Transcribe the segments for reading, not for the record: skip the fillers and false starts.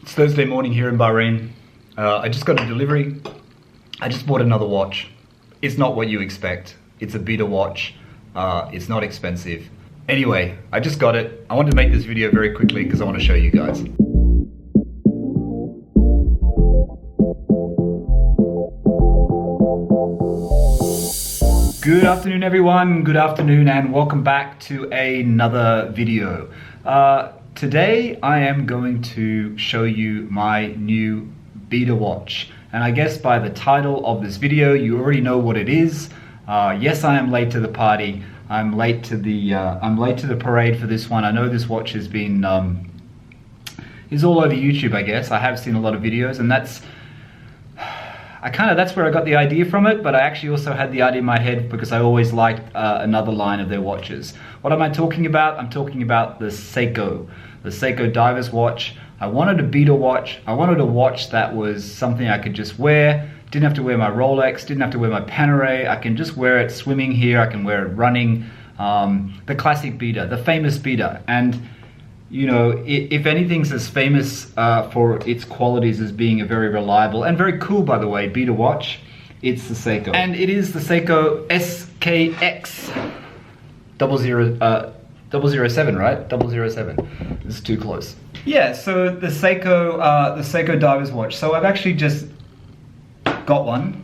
It's Thursday morning here in Bahrain. I just got a delivery. I just bought another watch. It's not what you expect. It's a BEATER watch. It's not expensive. Anyway, I just got it. I wanted to make this video very quickly because I want to show you guys. Good afternoon everyone, good afternoon and welcome back to another video. Today I am going to show you my new BEATER watch, and I guess by the title of this video you already know what it is. Yes, I am late to the party. I'm late to the parade for this one. I know this watch has been is all over YouTube, I guess. I have seen a lot of videos, and that's where I got the idea from it, but I actually also had the idea in my head because I always liked another line of their watches. What am I talking about? I'm talking about the Seiko Divers watch. I wanted a BEATER watch. I wanted a watch that was something I could just wear. Didn't have to wear my Rolex, didn't have to wear my Panerai. I can just wear it swimming here, I can wear it running. The classic BEATER, the famous BEATER. And you know, if anything's as famous for its qualities as being a very reliable and very cool, by the way, BEATER watch, it's the Seiko. And it is the Seiko SKX007, right? 007. This is too close. Yeah, so the Seiko Divers watch. So I've actually just got one.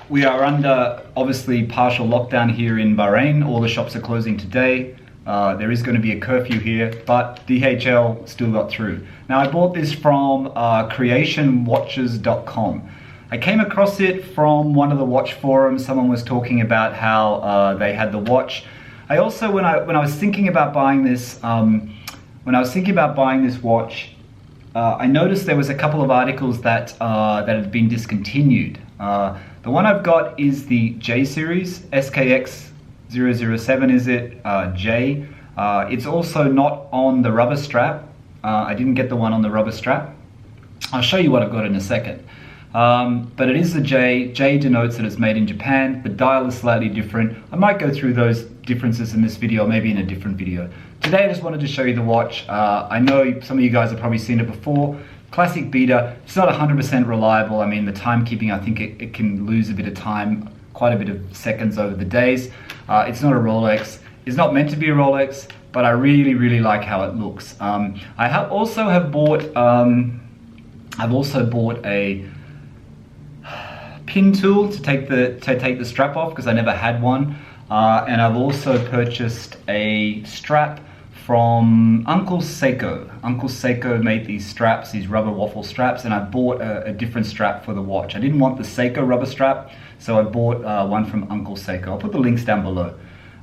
We are under, obviously, partial lockdown here in Bahrain. All the shops are closing today. There is going to be a curfew here, but DHL still got through. Now I bought this from creationwatches.com. I came across it from one of the watch forums. Someone was talking about how they had the watch. I also, when I was thinking about buying this, watch, I noticed there was a couple of articles that had been discontinued. The one I've got is the J series, SKX007 is it, J. It's also not on the rubber strap. I didn't get the one on the rubber strap. I'll show you what I've got in a second. But it is the J. J denotes that it's made in Japan. The dial is slightly different. I might go through those differences in this video, maybe in a different video. Today I just wanted to show you the watch. I know some of you guys have probably seen it before. Classic BEATER. It's not 100% reliable. I mean, the timekeeping, I think it can lose a bit of time, quite a bit of seconds over the days. It's not a Rolex. It's not meant to be a Rolex, but I really, really like how it looks. I've also bought a pin tool to take the strap off because I never had one, and I've also purchased a strap from Uncle Seiko. Uncle Seiko made these straps, these rubber waffle straps, and I bought a different strap for the watch. I didn't want the Seiko rubber strap, so I bought one from Uncle Seiko. I'll put the links down below.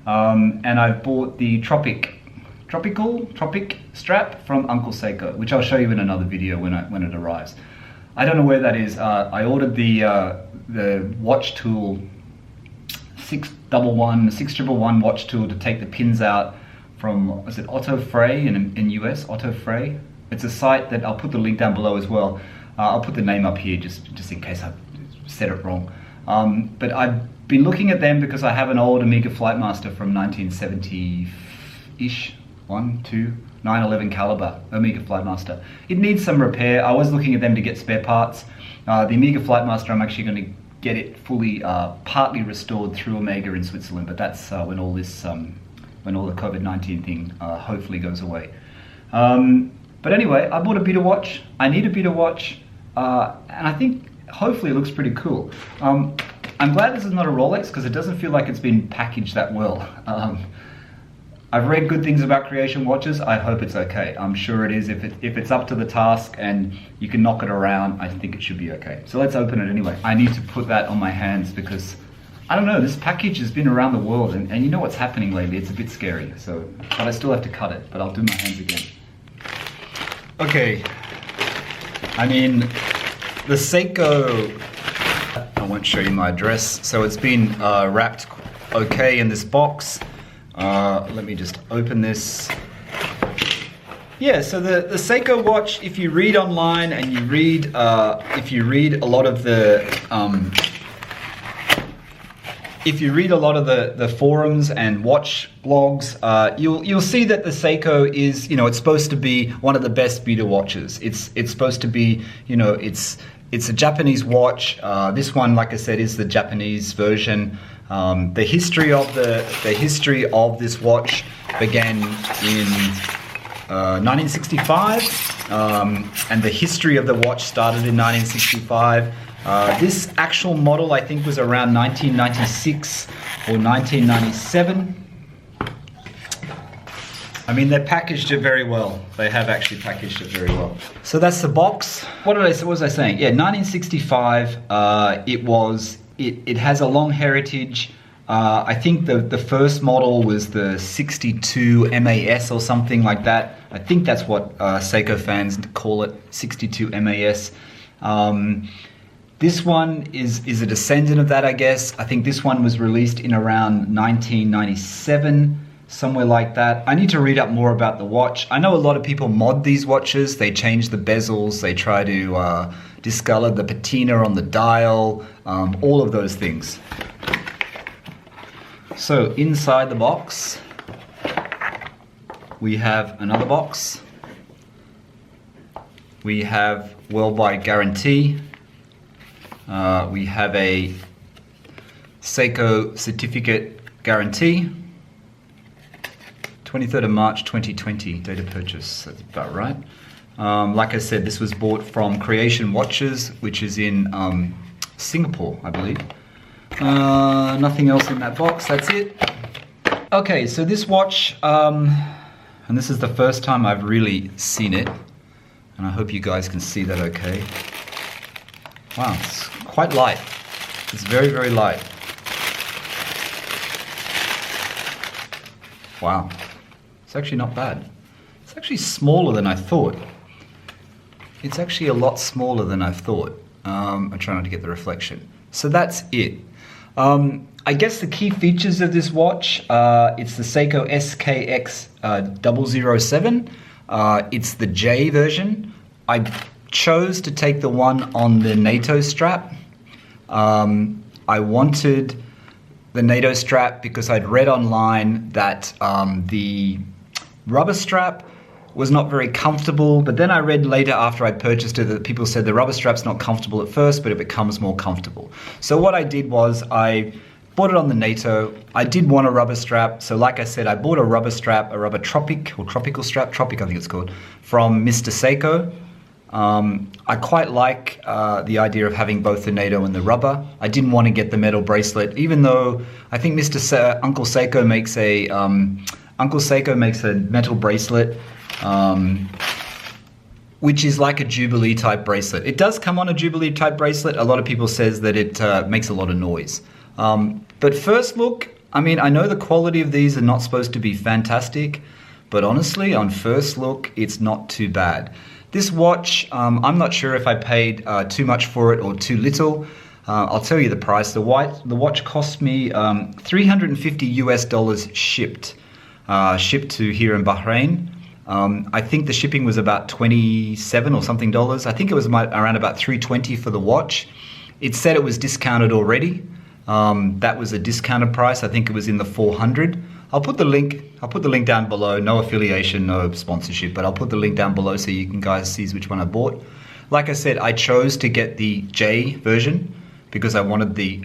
And I bought the Tropic strap from Uncle Seiko, which I'll show you in another video when it arrives. I don't know where that is. I ordered the watch tool, 611 watch tool to take the pins out from, was it Otto Frey in US, Otto Frey? It's a site that I'll put the link down below as well. I'll put the name up here just in case I said it wrong. But I've been looking at them because I have an old Omega Flightmaster from 1970-ish, 911 caliber Omega Flightmaster. It needs some repair. I was looking at them to get spare parts. The Omega Flightmaster, I'm actually going to get it fully, partly restored through Omega in Switzerland, but that's when all this, when all the COVID-19 thing hopefully goes away. But anyway, I bought a BEATER watch. I need a BEATER watch, and I think hopefully it looks pretty cool. I'm glad this is not a Rolex because it doesn't feel like it's been packaged that well. I've read good things about Creation watches. I hope it's okay. I'm sure it is. If it's up to the task and you can knock it around, I think it should be okay. So let's open it anyway. I need to put that on my hands because, I don't know, this package has been around the world and you know what's happening lately. It's a bit scary. So, but I still have to cut it, but I'll do my hands again. Okay. I mean, the Seiko, I won't show you my address. So it's been wrapped okay in this box. Let me just open this. Yeah, so the Seiko watch, if you read online and you read, if you read a lot of the if you read a lot of the forums and watch blogs, you'll see that the Seiko is, you know, it's supposed to be one of the best beater watches. It's supposed to be, you know, it's a Japanese watch. This one, like I said, is the Japanese version. The history of this watch began in 1965, and the history of the watch started in 1965. This actual model, I think, was around 1996 or 1997. I mean, they packaged it very well. They have actually packaged it very well. So that's the box. What was I saying? Yeah, 1965. It has a long heritage. I think the first model was the 62 MAS or something like that. I think that's what Seiko fans call it, 62 MAS. This one is a descendant of that, I guess. I think this one was released in around 1997, somewhere like that. I need to read up more about the watch. I know a lot of people mod these watches. They change the bezels. They try to discolor the patina on the dial, all of those things. So inside the box, we have another box. We have worldwide guarantee. We have a Seiko certificate guarantee. 23rd of March 2020, date of purchase, that's about right. Like I said, this was bought from Creation Watches, which is in Singapore, I believe. Nothing else in that box, that's it. Okay, so this watch, and this is the first time I've really seen it, and I hope you guys can see that okay. Wow, it's quite light. It's very, very light. Wow, it's actually not bad. It's actually smaller than I thought. It's actually a lot smaller than I thought. I'm trying not to get the reflection. So that's it. I guess the key features of this watch, it's the Seiko SKX007. It's the J version. I chose to take the one on the NATO strap. I wanted the NATO strap because I'd read online that the rubber strap was not very comfortable, but then I read later after I purchased it that people said the rubber strap's not comfortable at first, but it becomes more comfortable. So what I did was I bought it on the NATO. I did want a rubber strap, so like I said, I bought a rubber strap, a rubber Tropic, or Tropical strap, Tropic I think it's called, from Mr. Seiko. I quite like the idea of having both the NATO and the rubber. I didn't want to get the metal bracelet, even though I think Uncle Seiko makes a metal bracelet, which is like a Jubilee type bracelet. It does come on a Jubilee type bracelet. A lot of people says that it makes a lot of noise. But first look, I mean, I know the quality of these are not supposed to be fantastic, but honestly, on first look, it's not too bad. This watch, I'm not sure if I paid too much for it or too little. I'll tell you the price. The watch cost me $350 shipped to here in Bahrain. I think the shipping was about $27 or something dollars. I think it was around about $320 for the watch. It said it was discounted already. That was a discounted price. I think it was in the $400. I'll put the link down below. No affiliation, no sponsorship, but I'll put the link down below so you can guys see which one I bought. Like I said, I chose to get the J version because I wanted the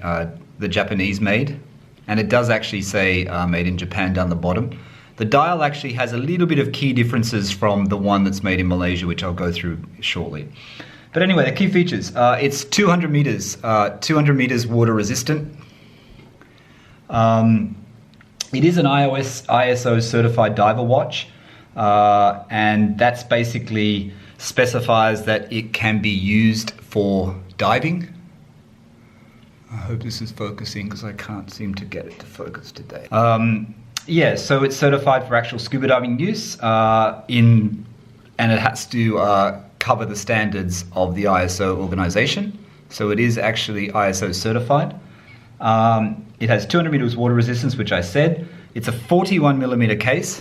Japanese made, and it does actually say made in Japan down the bottom. The dial actually has a little bit of key differences from the one that's made in Malaysia, which I'll go through shortly. But anyway, the key features. It's 200 meters water resistant. It is an ISO certified diver watch, and that's basically specifies that it can be used for diving. I hope this is focusing because I can't seem to get it to focus today. Yeah, so it's certified for actual scuba diving use, and it has to cover the standards of the ISO organization. So it is actually ISO certified. It has 200 meters water resistance, which I said. It's a 41 millimeter case.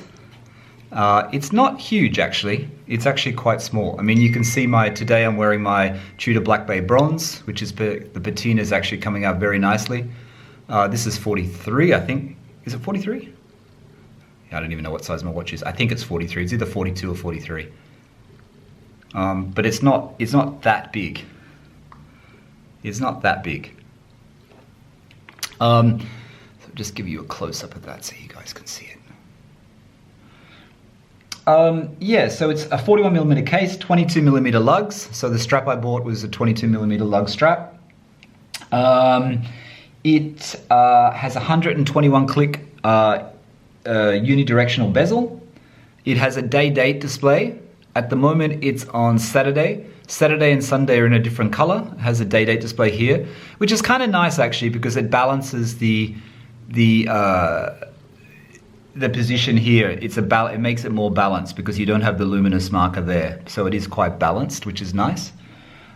It's not huge actually. It's actually quite small. I mean, you can see today I'm wearing my Tudor Black Bay Bronze, which is the patina is actually coming out very nicely. This is 43, I think. Is it 43? I don't even know what size my watch is. I think it's 43. It's either 42 or 43. But it's not that big. It's not that big. So just give you a close-up of that so you guys can see it. Yeah, so it's a 41mm case, 22mm lugs. So the strap I bought was a 22mm lug strap. It has 121 click unidirectional bezel. It has a day-date display. At the moment, it's on Saturday. Saturday and Sunday are in a different color. It has a day-date display here, which is kind of nice actually because it balances the position here. It makes it more balanced because you don't have the luminous marker there. So it is quite balanced, which is nice.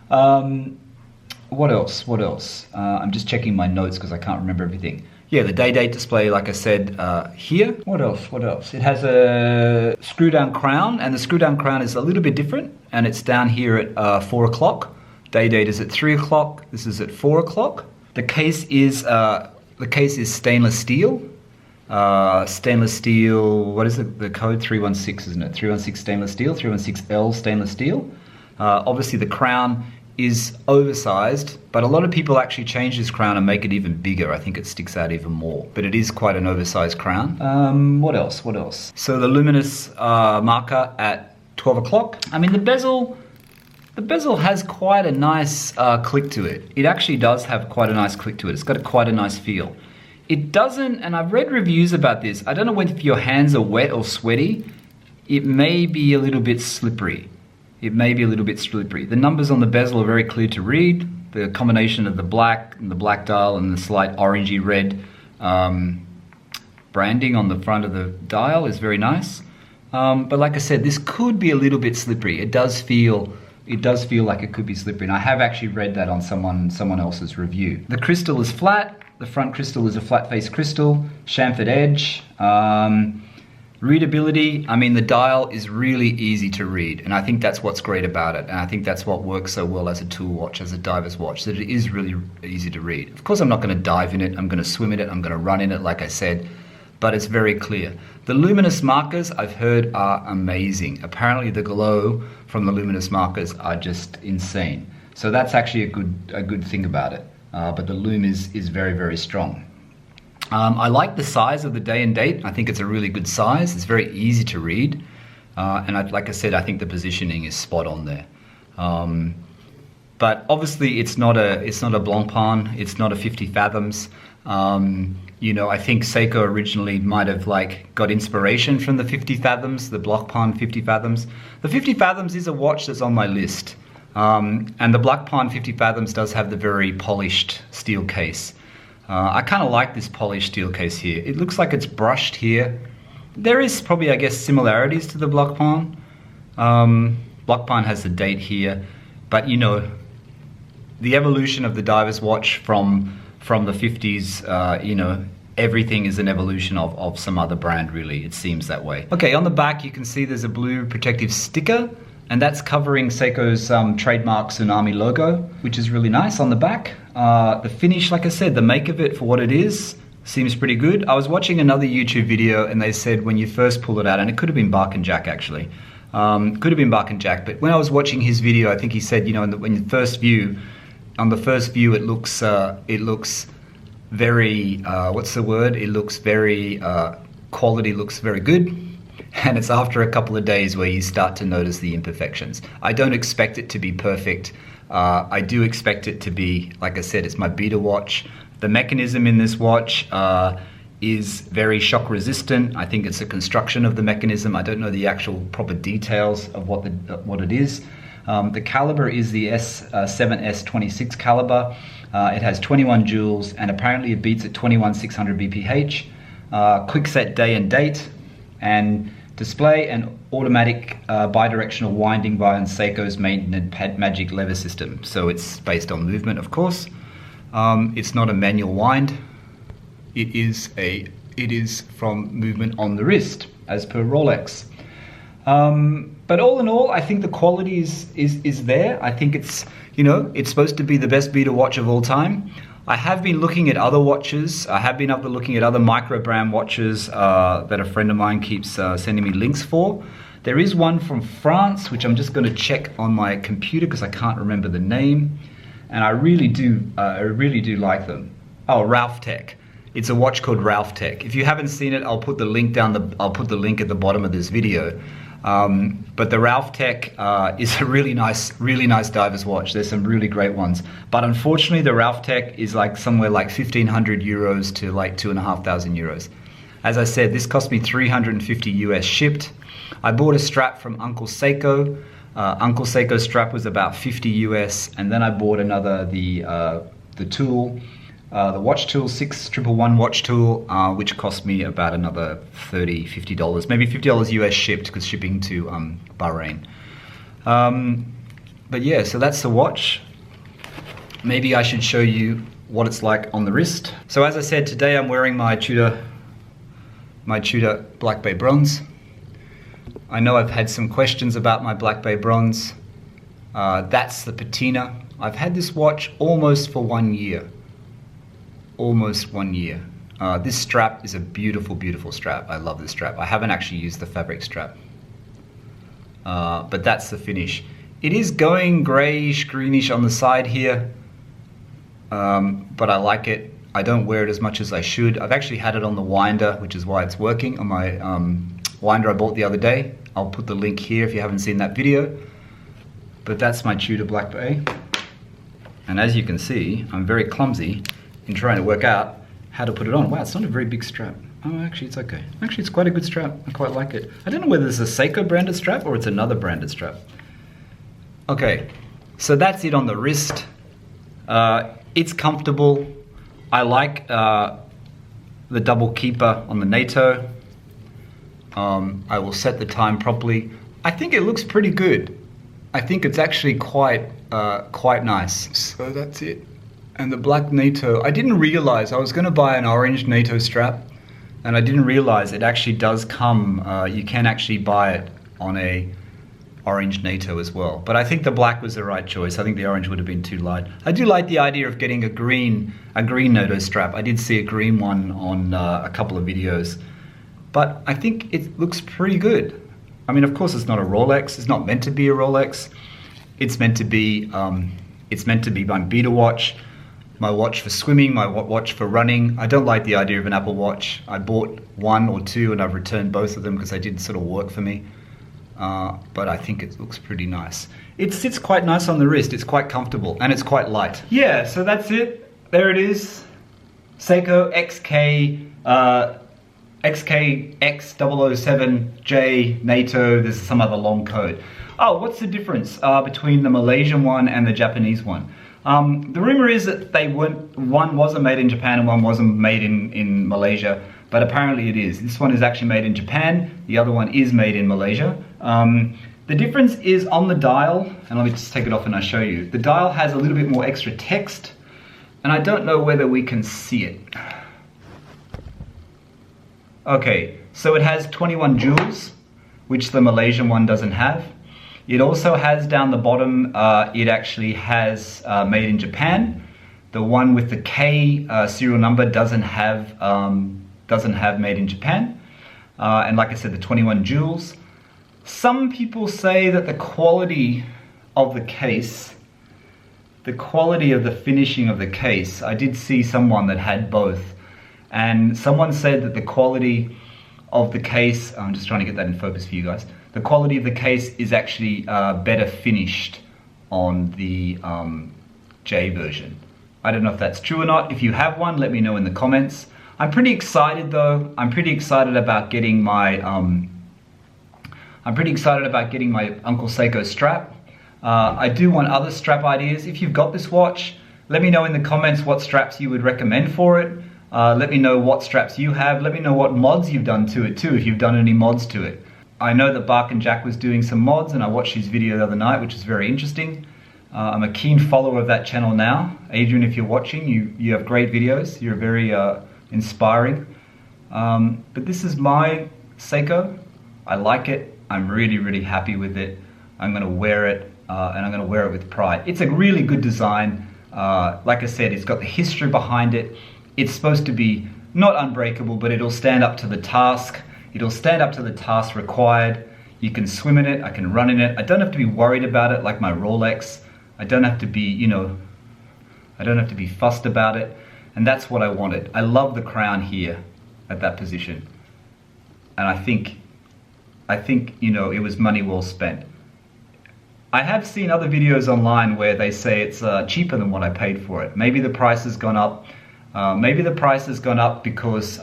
What else? I'm just checking my notes because I can't remember everything. Yeah, the day-date display, like I said, here. What else? It has a screw-down crown, and the screw-down crown is a little bit different, and it's down here at 4 o'clock. Day-date is at 3 o'clock. This is at 4 o'clock. The case is stainless steel. Stainless steel, what is it? The code 316, isn't it? 316 stainless steel, 316L stainless steel. Obviously the crown is oversized, but a lot of people actually change this crown and make it even bigger. I think it sticks out even more, but it is quite an oversized crown. What else? So the luminous marker at 12 o'clock. I mean, the bezel has quite a nice click to it. It actually does have quite a nice click to it. It's got quite a nice feel. It doesn't, and I've read reviews about this, I don't know if your hands are wet or sweaty, it may be a little bit slippery. The numbers on the bezel are very clear to read. The combination of the black and the black dial and the slight orangey red branding on the front of the dial is very nice. But like I said, this could be a little bit slippery. It does feel like it could be slippery, and I have actually read that on someone else's review. The crystal is flat. The front crystal is a flat face crystal, chamfered edge. Readability, I mean, the dial is really easy to read, and I think that's what's great about it, and I think that's what works so well as a tool watch, as a diver's watch, that it is really easy to read. Of course, I'm not going to dive in it, I'm going to swim in it, I'm going to run in it, like I said, but it's very clear. The luminous markers, I've heard, are amazing. Apparently the glow from the luminous markers are just insane. So that's actually a good thing about it, but the lume is very, very strong. I like the size of the day and date. I think it's a really good size. It's very easy to read. Like I said, I think the positioning is spot on there. But obviously it's not a Blancpain, it's not a 50 fathoms. You know, I think Seiko originally might have got inspiration from the 50 fathoms, the Blancpain 50 fathoms. The 50 fathoms is a watch that's on my list. And the Blancpain 50 fathoms does have the very polished steel case. I kind of like this polished steel case here. It looks like it's brushed here. There is probably, I guess, similarities to the Blancpain. Blancpain has the date here, but you know, the evolution of the diver's watch from the 50s, you know, everything is an evolution of some other brand, really. It seems that way. Okay, on the back you can see there's a blue protective sticker, and that's covering Seiko's trademark Tsunami logo, which is really nice on the back. The finish, like I said, the make of it for what it is, seems pretty good. I was watching another YouTube video and they said when you first pull it out, and it could have been Bark and Jack actually, could have been Bark and Jack, but when I was watching his video, I think he said, you know, on the first view, it looks very, what's the word? It looks very, quality looks very good. And it's after a couple of days where you start to notice the imperfections. I don't expect it to be perfect. I do expect it to be, like I said, it's my BEATER watch. The mechanism in this watch is very shock resistant. I think it's a construction of the mechanism. I don't know the actual proper details of what it is. The caliber is the S7S26 caliber. It has 21 joules, and apparently it beats at 21,600 BPH. Quick set day and date, and display and automatic bidirectional winding via Seiko's maintenance magic lever system. So it's based on movement, of course. It's not a manual wind. It is from movement on the wrist, as per Rolex. But all in all, I think the quality is there. I think it's, you know, it's supposed to be the best BEATER watch of all time. I have been looking at other watches. I have been looking at other micro brand watches that a friend of mine keeps sending me links for. There is one from France, which I'm just going to check on my computer because I can't remember the name. And I really do like them. Oh, Ralf Tech. It's a watch called Ralf Tech. If you haven't seen it, I'll put the link I'll put the link at the bottom of this video. But the Ralf Tech is a really nice divers watch. There's some really great ones. But unfortunately, the Ralf Tech is like somewhere like 1,500 euros to like 2,500 euros. As I said, this cost me 350 US shipped. I bought a strap from Uncle Seiko. Uncle Seiko's strap was about 50 US, and then I bought another, the tool, the watch tool, 6111 watch tool, which cost me about another $30, $50, maybe $50 US shipped, because shipping to Bahrain. But yeah, so that's the watch. Maybe I should show you what it's like on the wrist. So as I said, today I'm wearing my Tudor Black Bay Bronze. I know I've had some questions about my Black Bay Bronze. That's the patina. I've had this watch almost for 1 year. Almost 1 year. This strap is a beautiful, beautiful strap. I love this strap. I haven't actually used the fabric strap. But that's the finish. It is going grayish, greenish on the side here. But I like it. I don't wear it as much as I should. I've actually had it on the winder, which is why it's working, on my winder I bought the other day. I'll put the link here if you haven't seen that video. But that's my Tudor Black Bay. And as you can see, I'm very clumsy in trying to work out how to put it on. Wow, it's not a very big strap. Oh, actually it's okay. Actually, it's quite a good strap. I quite like it. I don't know whether it's a Seiko branded strap or it's another branded strap. Okay, so that's it on the wrist. It's comfortable. I like the double keeper on the NATO. I will set the time properly. I think it looks pretty good. I think it's actually quite nice. So that's it. And the black NATO, I didn't realize I was going to buy an orange NATO strap, and I didn't realize it actually does come, you can actually buy it on a orange NATO as well. But I think the black was the right choice. I think the orange would have been too light. I do like the idea of getting a green NATO strap. I did see a green one on a couple of videos. But I think it looks pretty good. I mean, of course, it's not a Rolex. It's not meant to be a Rolex. It's meant to be my beater watch, my watch for swimming, my watch for running. I don't like the idea of an Apple Watch. I bought one or two, and I've returned both of them because they didn't sort of work for me. But I think it looks pretty nice. It sits quite nice on the wrist. It's quite comfortable, and it's quite light. Yeah, so that's it. There it is. Seiko SKX007J NATO. There's some other long code. Oh, what's the difference between the Malaysian one and the Japanese one? The rumor is that one wasn't made in Japan and one wasn't made in Malaysia, but apparently it is. This one is actually made in Japan. The other one is made in Malaysia. The difference is on the dial, and let me just take it off and I'll show you. The dial has a little bit more extra text, and I don't know whether we can see it. Okay, so it has 21 joules, which the Malaysian one doesn't have. It also has down the bottom, it actually has made in Japan. The one with the K serial number doesn't have made in Japan. And like I said, the 21 joules. Some people say that the quality of the case, the quality of the finishing of the case, I did see someone that had both. And someone said that the quality of the case, I'm just trying to get that in focus for you guys. The quality of the case is actually better finished on the J version. I don't know if that's true or not. If you have one, let me know in the comments. I'm pretty excited though. I'm pretty excited about getting my Uncle Seiko strap. I do want other strap ideas. If you've got this watch, let me know in the comments what straps you would recommend for it. Let me know what straps you have. Let me know what mods you've done to it too, if you've done any mods to it. I know that Bark and Jack was doing some mods, and I watched his video the other night, which is very interesting. I'm a keen follower of that channel now. Adrian, if you're watching, you have great videos. You're very inspiring. But this is my Seiko. I like it. I'm really, really happy with it. I'm gonna wear it, and I'm gonna wear it with pride. It's a really good design. Like I said, it's got the history behind it. It's supposed to be not unbreakable, but it'll stand up to the task. It'll stand up to the task required. You can swim in it, I can run in it. I don't have to be worried about it like my Rolex. I don't have to be, you know, I don't have to be fussed about it. And that's what I wanted. I love the crown here at that position. And I think, you know, it was money well spent. I have seen other videos online where they say it's cheaper than what I paid for it. Maybe the price has gone up. Maybe the price has gone up because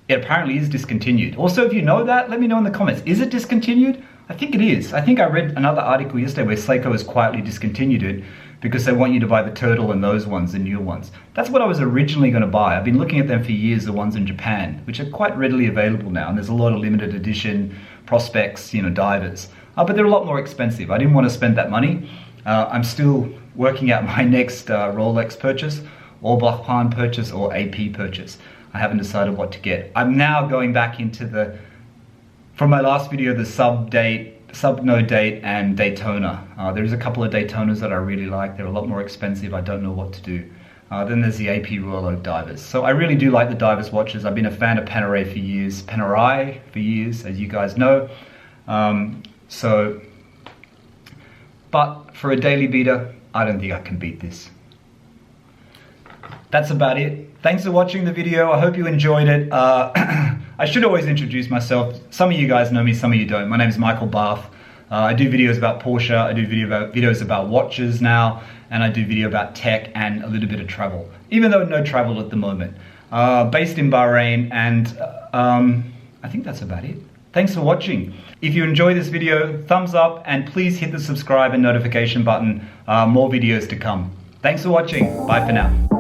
it apparently is discontinued. Also, if you know that, let me know in the comments. Is it discontinued? I think it is. I think I read another article yesterday where Seiko has quietly discontinued it because they want you to buy the turtle and those ones, the new ones. That's what I was originally going to buy. I've been looking at them for years, the ones in Japan, which are quite readily available now. And there's a lot of limited edition prospects, you know, divers. But they're a lot more expensive. I didn't want to spend that money. I'm still working out my next Rolex purchase, or Blancpain purchase, or AP purchase. I haven't decided what to get. I'm now going back into from my last video, the sub no date and Daytona. There's a couple of Daytonas that I really like. They're a lot more expensive. I don't know what to do. Then there's the AP Royal Oak Divers. So I really do like the Divers watches. I've been a fan of Panerai for years, as you guys know. But for a daily beater, I don't think I can beat this. That's about it. Thanks for watching the video. I hope you enjoyed it. I should always introduce myself. Some of you guys know me, some of you don't. My name is Michael Bath. I do videos about Porsche, I do videos about watches now, and I do video about tech and a little bit of travel. Even though no travel at the moment. Based in Bahrain, and I think that's about it. Thanks for watching. If you enjoyed this video, thumbs up, and please hit the subscribe and notification button. More videos to come. Thanks for watching. Bye for now.